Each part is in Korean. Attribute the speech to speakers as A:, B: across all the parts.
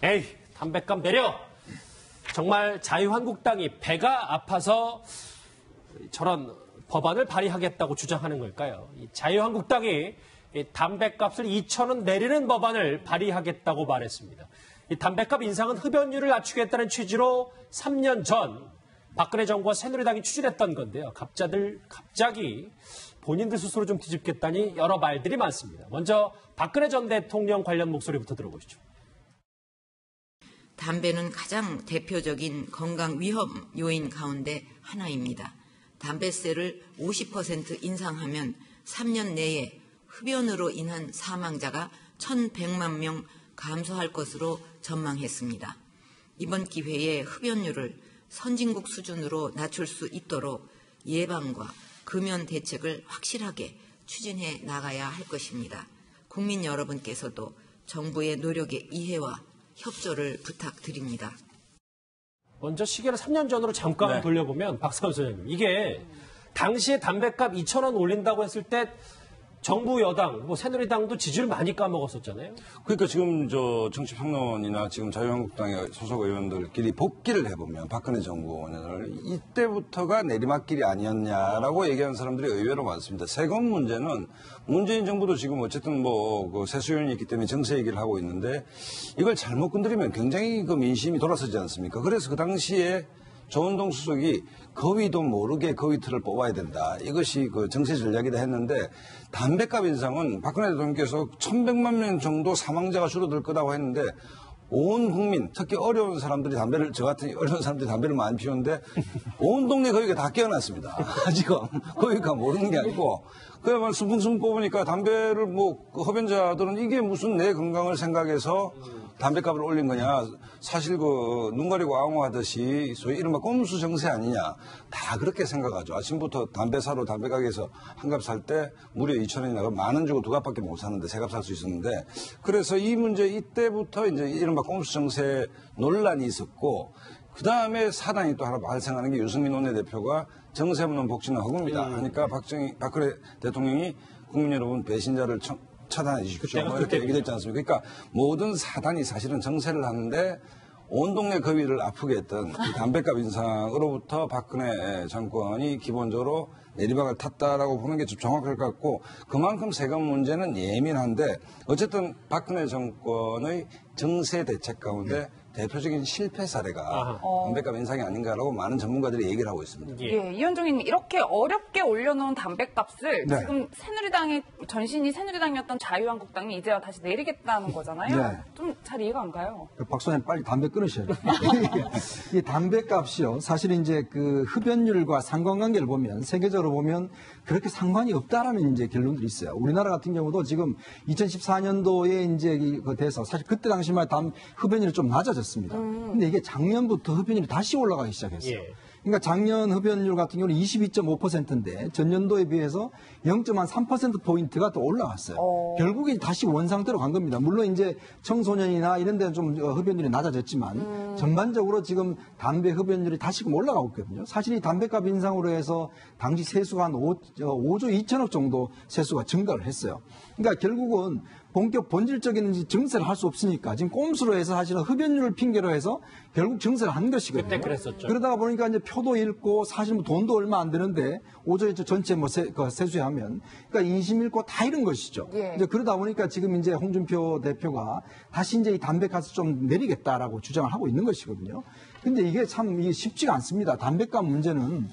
A: 에이, 담뱃값 내려! 정말 자유한국당이 배가 아파서 저런 법안을 발의하겠다고 주장하는 걸까요? 이 자유한국당이 이 담뱃값을 2,000원 내리는 법안을 발의하겠다고 말했습니다. 이 담뱃값 인상은 흡연율을 낮추겠다는 취지로 3년 전 박근혜 정부와 새누리당이 추진했던 건데요. 갑자기 본인들 스스로 좀 뒤집겠다니 여러 말들이 많습니다. 먼저 박근혜 전 대통령 관련 목소리부터 들어보시죠.
B: 담배는 가장 대표적인 건강 위험 요인 가운데 하나입니다. 담배세를 50% 인상하면 3년 내에 흡연으로 인한 사망자가 1,100만 명 감소할 것으로 전망했습니다. 이번 기회에 흡연율을 선진국 수준으로 낮출 수 있도록 예방과 금연 대책을 확실하게 추진해 나가야 할 것입니다. 국민 여러분께서도 정부의 노력에 이해와 협조를 부탁드립니다.
A: 먼저 시계를 3년 전으로 잠깐 돌려보면 박사훈 소장님, 이게 당시에 담뱃값 2,000원 올린다고 했을 때 정부 여당, 새누리당도 지지를 많이 까먹었었잖아요.
C: 그러니까 지금 정치평론이나 지금 자유한국당의 소속 의원들끼리 복귀를 해보면 박근혜 정부원을 이때부터가 내리막길이 아니었냐라고 얘기하는 사람들이 의외로 많습니다. 세금 문제는 문재인 정부도 지금 어쨌든 그 세수연이 있기 때문에 정세 얘기를 하고 있는데 이걸 잘못 건드리면 굉장히 그 민심이 돌아서지 않습니까? 그래서 그 당시에 조은동 수석이 거위도 모르게 거위 틀을 뽑아야 된다. 이것이 그 정세 전략이다 했는데 담뱃값 인상은 박근혜 대통령께서 1,100만 명 정도 사망자가 줄어들 거라고 했는데 온 국민, 특히 어려운 사람들이 저 같은 어려운 사람들이 담배를 많이 피우는데 온 동네 거위가 다 깨어났습니다. 지금 거위가 모르는 게 아니고 그야말로 순풍순풍 뽑으니까 담배를 흡연자들은 이게 무슨 내 건강을 생각해서 담뱃값을 올린 거냐. 사실 눈 가리고 앙호하듯이 소위 이른바 꼼수 정세 아니냐. 다 그렇게 생각하죠. 아침부터 담배 사러 담배 가게에서 한 갑 살 때 무려 2,000원이 나가 10,000원 주고 2갑밖에 못 사는데 3갑 살 수 있었는데 그래서 이 문제 이때부터 이제 이른바 꼼수 정세 논란이 있었고 그 다음에 사단이 또 하나 발생하는 게 유승민 원내대표가 정세 없는 복지는 허구입니다. 하니까 박근혜 대통령이 국민 여러분 배신자를 차단해 주십시오. 이렇게 얘기됐지 않습니까? 그러니까 모든 사단이 사실은 정세를 하는데 온 동네 거위를 아프게 했던 이 담뱃값 인상으로부터 박근혜 정권이 기본적으로 내리막을 탔다라고 보는 게 좀 정확할 것 같고 그만큼 세금 문제는 예민한데 어쨌든 박근혜 정권의 정세 대책 가운데 대표적인 실패 사례가 담뱃값 인상이 아닌가라고 많은 전문가들이 얘기를 하고 있습니다.
D: 예, 이현종님 이렇게 어렵게 올려놓은 담뱃값을 지금 새누리당의 전신이 새누리당이었던 자유한국당이 이제야 다시 내리겠다는 거잖아요.
E: 네.
D: 좀 잘 이해가 안 가요.
E: 박 소장님 빨리 담배 끊으셔야 돼요. 이 담뱃값이요. 사실 이제 그 흡연율과 상관관계를 보면 세계적으로 보면 그렇게 상관이 없다라는 이제 결론들이 있어요. 우리나라 같은 경우도 지금 2014년도에 이제 돼서 사실 그때 당시만 흡연율이 좀 낮아졌습니다. 근데 이게 작년부터 흡연율이 다시 올라가기 시작했어요.
A: 예.
E: 그러니까 작년 흡연율 같은 경우는 22.5%인데 전년도에 비해서 0.3%포인트가 또 올라갔어요. 결국에 다시 원상태로 간 겁니다. 물론 이제 청소년이나 이런 데는 좀 흡연율이 낮아졌지만 전반적으로 지금 담배 흡연율이 다시금 올라가고 있거든요. 사실 이 담배값 인상으로 해서 당시 세수가 한 5조 2천억 정도 세수가 증가를 했어요. 그러니까 결국은 본질적인 정세를 할 수 없으니까 지금 꼼수로 해서 사실은 흡연율을 핑계로 해서 결국 정세를 한 것이거든요.
A: 그때 그랬었죠.
E: 그러다가 보니까 이제 표도 잃고 사실 돈도 얼마 안 드는데 5조 2천 전체 세수하면 그러니까 인심 잃고 다 이런 것이죠.
D: 예.
E: 이제 그러다 보니까 지금 이제 홍준표 대표가 다시 이제 이 담배값을 좀 내리겠다라고 주장을 하고 있는 것이거든요. 근데 이게 참 이게 쉽지가 않습니다. 담배값 문제는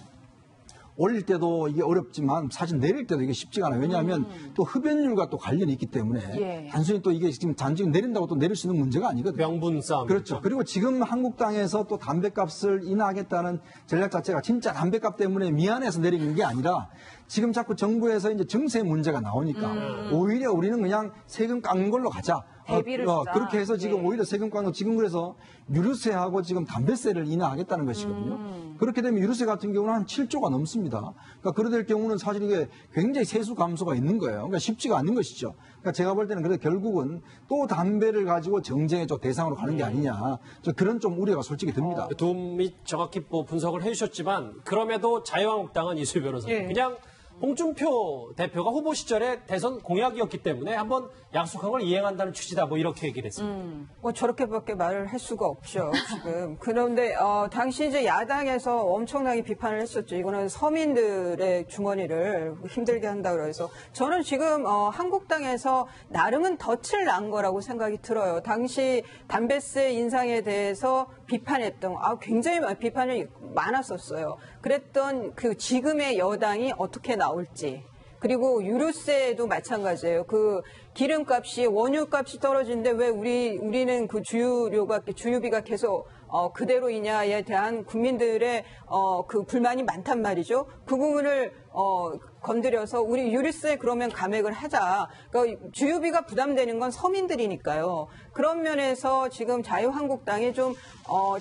E: 올릴 때도 이게 어렵지만 사실 내릴 때도 이게 쉽지가 않아요. 왜냐하면 또 흡연율과 또 관련이 있기 때문에 단순히 또 이게 지금 단지 내린다고 또 내릴 수 있는 문제가 아니거든요.
A: 명분 싸움.
E: 그렇죠. 그리고 지금 한국당에서 또 담배값을 인하하겠다는 전략 자체가 진짜 담배값 때문에 미안해서 내리는 게 아니라 지금 자꾸 정부에서 이제 정세 문제가 나오니까 오히려 우리는 그냥 세금 깎는 걸로 가자.
D: 대비를 주자.
E: 그렇게 해서 지금 오히려 세금 깎는 지금 그래서 유류세하고 지금 담배세를 인하하겠다는 것이거든요. 그렇게 되면 유류세 같은 경우는 한 7조가 넘습니다. 그러니까 그래 될 경우는 사실 이게 굉장히 세수 감소가 있는 거예요. 그러니까 쉽지가 않는 것이죠. 그러니까 제가 볼 때는 그래도 결국은 또 담배를 가지고 정쟁의 대상으로 가는 게 아니냐. 그런 좀 우려가 솔직히 듭니다.
A: 두 분이 정확히 분석을 해주셨지만 그럼에도 자유한국당은 이수희 변호사님 그냥 홍준표 대표가 후보 시절에 대선 공약이었기 때문에 한번 약속한 걸 이행한다는 취지다 뭐 이렇게 얘기를 했습니다.
F: 뭐 저렇게밖에 말을 할 수가 없죠, 지금. 그런데 당시 이제 야당에서 엄청나게 비판을 했었죠. 이거는 서민들의 주머니를 힘들게 한다 그래서 저는 지금 한국당에서 나름은 덫을 난 거라고 생각이 들어요. 당시 담배세 인상에 대해서 비판했던 굉장히 비판이 많았었어요. 그랬던 그 지금의 여당이 어떻게 나올지. 그리고 유류세도 마찬가지예요. 그 기름값이 원유값이 떨어지는데 왜 우리는 그 주유비가 계속 그대로이냐에 대한 국민들의 그 불만이 많단 말이죠. 그 부분을 건드려서 우리 유류세 그러면 감액을 하자. 그러니까 주유비가 부담되는 건 서민들이니까요. 그런 면에서 지금 자유한국당이 좀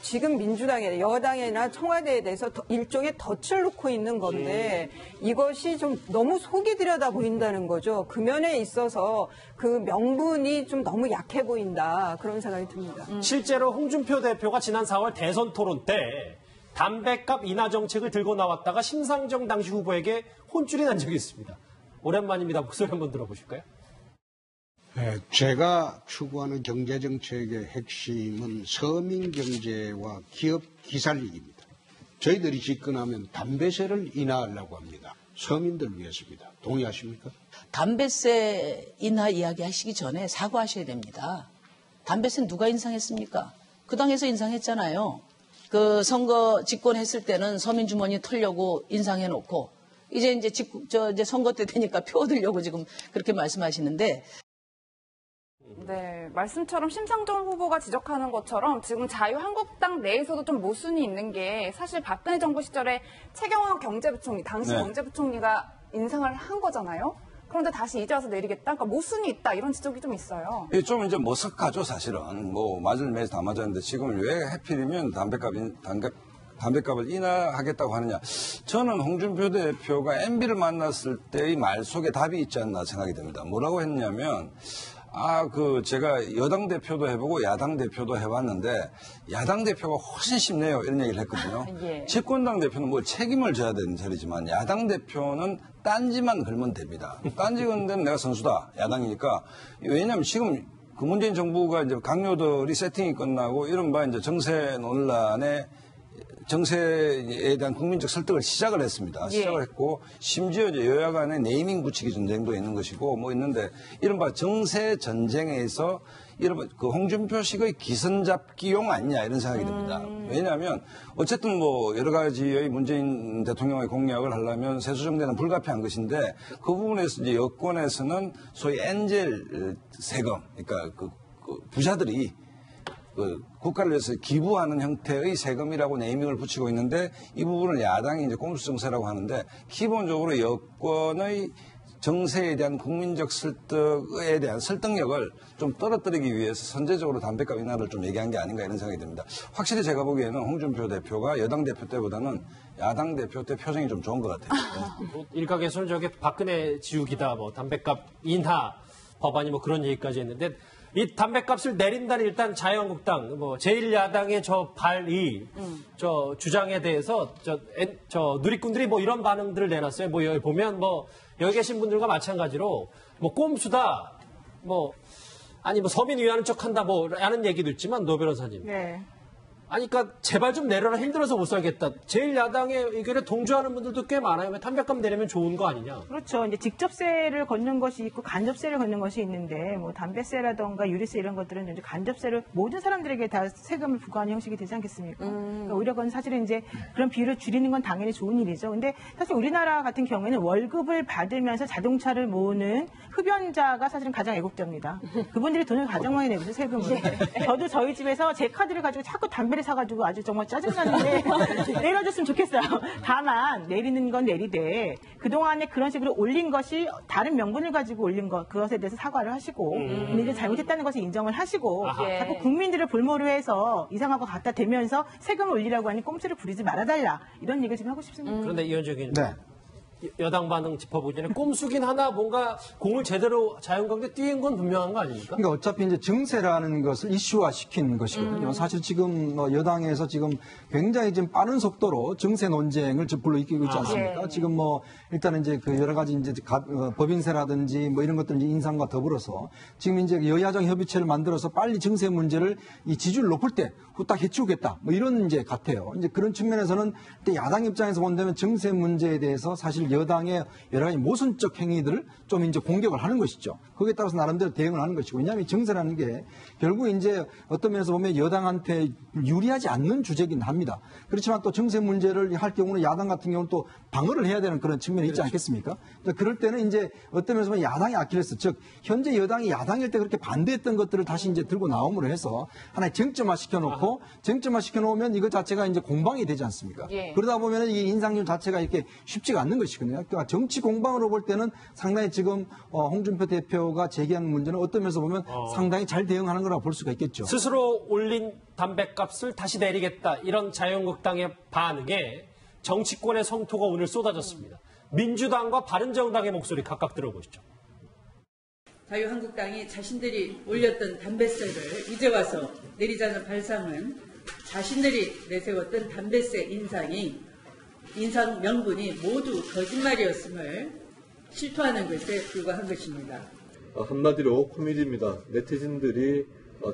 F: 지금 민주당에 여당이나 청와대에 대해서 일종의 덫을 놓고 있는 건데 이것이 좀 너무 속이 들여다 보인다는 거죠. 그 면에 있어서 그 명분이 좀 너무 약해 보인다. 그런 생각이 듭니다.
A: 실제로 홍준표 대표가 지난 4월 대선 토론 때 담배값 인하 정책을 들고 나왔다가 심상정 당시 후보에게 혼쭐이 난 적이 있습니다. 오랜만입니다. 목소리 한번 들어보실까요?
G: 네, 제가 추구하는 경제정책의 핵심은 서민경제와 기업 기살리기입니다. 저희들이 집권하면 담배세를 인하하려고 합니다. 서민들 위해서입니다. 동의하십니까?
H: 담배세 인하 이야기하시기 전에 사과하셔야 됩니다. 담배세 누가 인상했습니까? 그 당에서 인상했잖아요. 그 선거 집권했을 때는 서민 주머니 털려고 인상해놓고 이제 선거 때 되니까 표 얻으려고 지금 그렇게 말씀하시는데.
D: 네, 말씀처럼 심상정 후보가 지적하는 것처럼 지금 자유한국당 내에서도 좀 모순이 있는 게 사실 박근혜 정부 시절에 최경환 경제부총리, 당시 경제부총리가 인상을 한 거잖아요. 그런데 다시 이제 와서 내리겠다? 그러니까 모순이 있다. 이런 지적이 좀 있어요.
C: 좀 이제 머쓱하죠, 사실은. 뭐, 맞을 매일 다 맞았는데 지금 왜 하필이면 담배값을 인하하겠다고 하느냐. 저는 홍준표 대표가 MB를 만났을 때의 말 속에 답이 있지 않나 생각이 듭니다. 뭐라고 했냐면, 제가 여당 대표도 해보고 야당 대표도 해봤는데, 야당 대표가 훨씬 쉽네요. 이런 얘기를 했거든요.
D: 예.
C: 집권당 대표는 뭐 책임을 져야 되는 자리지만, 야당 대표는 딴지만 걸면 됩니다. 딴지 건 데는 내가 선수다. 야당이니까. 왜냐면 지금 그 문재인 정부가 이제 강요들이 세팅이 끝나고, 이른바 이제 정세에 대한 국민적 설득을 시작을 했습니다. 시작을 했고, 심지어 이제 여야 간의 네이밍 붙이기 전쟁도 있는 것이고, 뭐 있는데, 이른바 정세 전쟁에서 이른바 그 홍준표식의 기선잡기용 아니냐, 이런 생각이 듭니다. 왜냐하면, 어쨌든 뭐 여러 가지의 문재인 대통령의 공약을 하려면 세수정대는 불가피한 것인데, 그 부분에서 이제 여권에서는 소위 엔젤 세금, 그러니까 그 부자들이 국가를 위해서 기부하는 형태의 세금이라고 네이밍을 붙이고 있는데 이 부분을 야당이 이제 꼼수 정세라고 하는데 기본적으로 여권의 정세에 대한 국민적 설득에 대한 설득력을 좀 떨어뜨리기 위해서 선제적으로 담배값 인하를 좀 얘기한 게 아닌가 이런 생각이 듭니다. 확실히 제가 보기에는 홍준표 대표가 여당 대표 때보다는 야당 대표 때 표정이 좀 좋은 것 같아요.
A: 일각에서는 저게 박근혜 지우기다, 뭐 담배값 인하 법안이 뭐 그런 얘기까지 했는데 이 담배값을 내린다는 일단 자유한국당, 뭐 제1야당의 저 발의, 저 주장에 대해서 저 누리꾼들이 뭐 이런 반응들을 내놨어요. 뭐 여기 보면 뭐 여기 계신 분들과 마찬가지로 뭐 꼼수다, 뭐 아니 뭐 서민 위하는 척한다 뭐 라는 얘기도 있지만 노 변호사님.
F: 네.
A: 아니, 그러니까 제발 좀 내려라, 힘들어서 못 살겠다. 제1야당의 의견에 동조하는 분들도 꽤 많아요. 왜 담배값 내리면 좋은 거 아니냐.
I: 그렇죠. 이제 직접세를 걷는 것이 있고 간접세를 걷는 것이 있는데 뭐 담배세라던가 유류세 이런 것들은 이제 간접세를 모든 사람들에게 다 세금을 부과하는 형식이 되지 않겠습니까? 그러니까 오히려 그건 사실은 이제 그런 비율을 줄이는 건 당연히 좋은 일이죠. 근데 사실 우리나라 같은 경우에는 월급을 받으면서 자동차를 모으는 흡연자가 사실은 가장 애국자입니다. 그분들이 돈을 가장 많이 내거든요, 세금을. 저도 저희 집에서 제 카드를 가지고 자꾸 담배를 사가지고 아주 정말 짜증나는데 내려줬으면 좋겠어요. 다만 내리는 건 내리되 그동안에 그런 식으로 올린 것이 다른 명분을 가지고 올린 것, 그것에 대해서 사과를 하시고 근데 이제 잘못했다는 것을 인정을 하시고 자꾸 국민들을 볼모로 해서 이상한 것 갖다 대면서 세금을 올리라고 하니 꼼수를 부리지 말아달라 이런 얘기를 좀 하고 싶습니다.
A: 그런데 이현정 의원님.
E: 네.
A: 여당 반응 짚어보기 전에 꼼수긴 하나 뭔가 공을 제대로 자유한국당에 띄운 건 분명한 거 아닙니까?
E: 그러니까 어차피 이제 증세라는 것을 이슈화 시킨 것이거든요. 사실 지금 여당에서 지금 굉장히 지금 빠른 속도로 증세 논쟁을 불러일으키고 있지 않습니까?
D: 예.
E: 지금 뭐 일단은 이제 그 여러 가지 이제 법인세라든지 뭐 이런 것들 이제 인상과 더불어서 지금 이제 여야정 협의체를 만들어서 빨리 증세 문제를 이 지지율 높을 때 후딱 해치우겠다. 뭐 이런 이제 같아요. 이제 그런 측면에서는 야당 입장에서 본다면 증세 문제에 대해서 사실 여당의 여러 가지 모순적 행위들을 좀 이제 공격을 하는 것이죠. 거기에 따라서 나름대로 대응을 하는 것이고, 왜냐하면 증세라는 게 결국 이제 어떤 면에서 보면 여당한테 유리하지 않는 주제긴 합니다. 그렇지만 또 증세 문제를 할 경우는 야당 같은 경우는 또 방어를 해야 되는 그런 측면이 있지 않겠습니까? 그러니까 그럴 때는 이제 어떤 면에서 보면 야당의 아킬레스, 즉 현재 여당이 야당일 때 그렇게 반대했던 것들을 다시 이제 들고 나옴으로 해서 하나의 쟁점화 시켜놓고 쟁점화 시켜놓으면 이거 자체가 이제 공방이 되지 않습니까?
D: 예.
E: 그러다 보면은 이 인상률 자체가 이렇게 쉽지가 않는 것이거든요. 그러니까 정치 공방으로 볼 때는 상당히 지금 홍준표 대표가 제기하는 문제는 어떤 면에서 보면 상당히 잘 대응하는 거라고 볼 수가 있겠죠.
A: 스스로 올린 담배값을 다시 내리겠다. 이런 자유한국당의 반응에 정치권의 성토가 오늘 쏟아졌습니다. 민주당과 바른정당의 목소리 각각 들어보시죠.
J: 자유한국당이 자신들이 올렸던 담배세를 이제 와서 내리자는 발상은 자신들이 내세웠던 담배세 인상 명분이 모두 거짓말이었음을 실토하는 것에 불과한 것입니다.
K: 한마디로 코미디입니다. 네티즌들이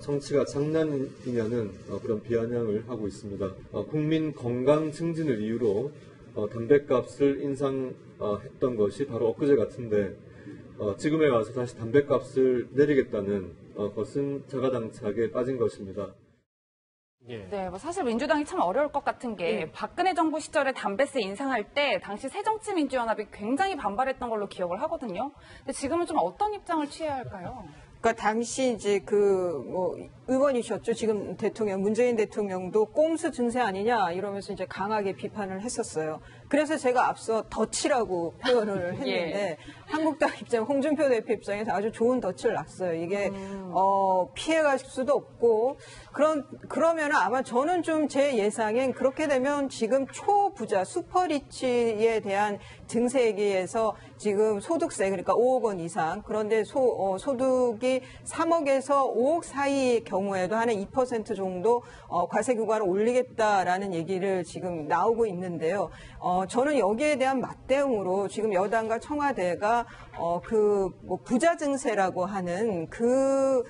K: 정치가 장난이냐는 그런 비아냥을 하고 있습니다. 국민 건강 증진을 이유로 담배값을 인상했던 것이 바로 엊그제 같은데 지금에 와서 다시 담배값을 내리겠다는 것은 자가당착에 빠진 것입니다.
D: 네, 뭐 사실 민주당이 참 어려울 것 같은 게 박근혜 정부 시절에 담배세 인상할 때 당시 새정치민주연합이 굉장히 반발했던 걸로 기억을 하거든요. 근데 지금은 좀 어떤 입장을 취해야 할까요?
F: 그러니까 당시 이제 의원이셨죠. 지금 대통령, 문재인 대통령도 꼼수 증세 아니냐 이러면서 이제 강하게 비판을 했었어요. 그래서 제가 앞서 덫이라고 표현을 했는데 한국당 입장, 홍준표 대표 입장에서 아주 좋은 덫을 놨어요. 이게 피해갈 수도 없고 그러면 아마 저는 좀 제 예상엔 그렇게 되면 지금 초부자 슈퍼리치에 대한 증세액에서 지금 소득세 그러니까 5억 원 이상 그런데 소득이 3억에서 5억 사이의 경우에도 한 2% 정도 과세 규관을 올리겠다라는 얘기를 지금 나오고 있는데요. 저는 여기에 대한 맞대응으로 지금 여당과 청와대가 부자 증세라고 하는 그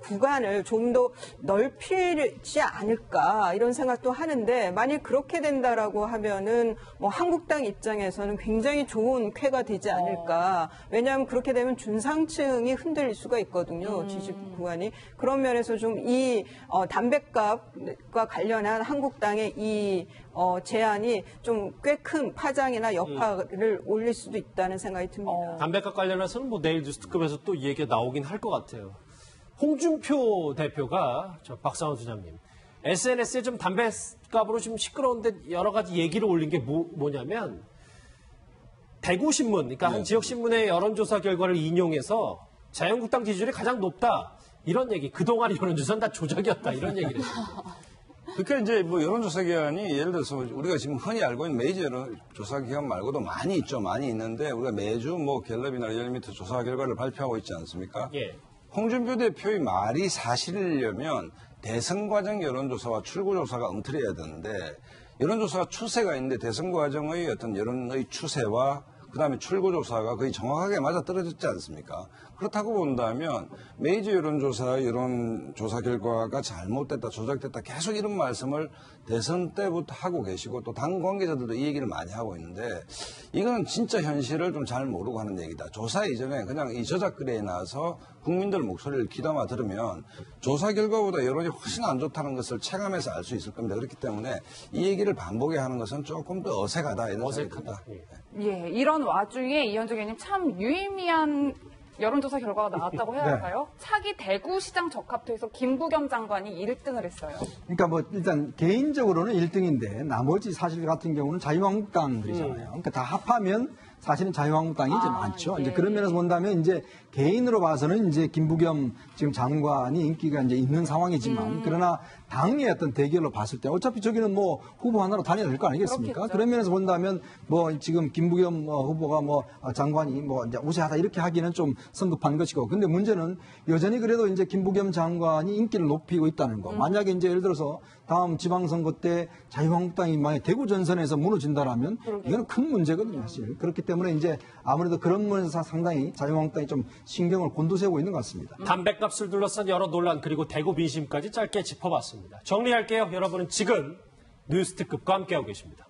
F: 구간을 좀 더 넓히지 않을까 이런 생각도 하는데 만약 그렇게 된다라고 하면은 한국당 입장에서는 굉장히 좋은 쾌가 되지 않을까. 왜냐하면 그렇게 되면 중상층이 흔들릴 수가 있거든요. 지지 구간이. 그런 면에서 좀 이 담배값과 관련한 한국당의 이 제안이 좀 꽤 큰 파장이나 여파를 올릴 수도 있다는 생각이 듭니다.
A: 담배값 관련해서는 내일 뉴스급에서 또 이 얘기가 나오긴 할 것 같아요. 홍준표 대표가 박상원 소장님 SNS에 좀 담배값으로 좀 시끄러운데 여러 가지 얘기를 올린 게 뭐냐면 대구신문, 그러니까 한 지역신문의 여론조사 결과를 인용해서 자유한국당 지지율이 가장 높다 이런 얘기, 그동안 여론조사는 다 조작이었다 이런 얘기를 했어요.
C: 그러니까 이제 여론조사 기관이 예를 들어서 우리가 지금 흔히 알고 있는 메이저 여론조사 기관 말고도 많이 있죠. 많이 있는데 우리가 매주 갤럽이나 리얼미터 조사 결과를 발표하고 있지 않습니까?
A: 예.
C: 홍준표 대표의 말이 사실이려면 대선 과정 여론조사와 출구조사가 엉터리해야 되는데 여론조사가 추세가 있는데 대선 과정의 어떤 여론의 추세와 그다음에 출구조사가 거의 정확하게 맞아떨어졌지 않습니까? 그렇다고 본다면 메이저 여론조사 결과가 잘못됐다, 조작됐다 계속 이런 말씀을 대선 때부터 하고 계시고 또 당 관계자들도 이 얘기를 많이 하고 있는데 이거는 진짜 현실을 좀 잘 모르고 하는 얘기다. 조사 이전에 그냥 이 저작글에 나와서 국민들 목소리를 귀담아 들으면 조사 결과보다 여론이 훨씬 안 좋다는 것을 체감해서 알 수 있을 겁니다. 그렇기 때문에 이 얘기를 반복해 하는 것은 조금 더 어색하다 이런 생각이 듭니다.
D: 예, 이런 와중에 이현주 의원님 참 유의미한 여론조사 결과가 나왔다고 해야 할까요? 차기 대구시장 적합도에서 김부겸 장관이 1등을 했어요.
E: 그러니까 일단 개인적으로는 1등인데 나머지 사실 같은 경우는 자유한국당이잖아요. 그러니까 다 합하면 사실은 자유한국당이 이제 많죠.
D: 예.
E: 이제 그런 면에서 본다면 이제 개인으로 봐서는 이제 김부겸 지금 장관이 인기가 이제 있는 상황이지만 그러나 당의 어떤 대결로 봤을 때 어차피 저기는 뭐 후보 하나로 다녀야 될 거 아니겠습니까?
D: 그렇겠죠.
E: 그런 면에서 본다면 뭐 지금 김부겸 후보가 뭐 장관이 뭐 이제 우세하다 이렇게 하기는 좀 성급한 것이고 근데 문제는 여전히 그래도 이제 김부겸 장관이 인기를 높이고 있다는 거. 만약에 이제 예를 들어서 다음 지방선거 때 자유한국당이 만약 대구 전선에서 무너진다라면 이거는 큰 문제거든요, 사실. 그렇기 때문에 이제 아무래도 그런 면에서 상당히 자유한국당이 좀 신경을 곤두세우고 있는 것 같습니다.
A: 담배값을 둘러싼 여러 논란 그리고 대구 민심까지 짧게 짚어봤습니다. 정리할게요. 여러분은 지금 뉴스특급과 함께하고 계십니다.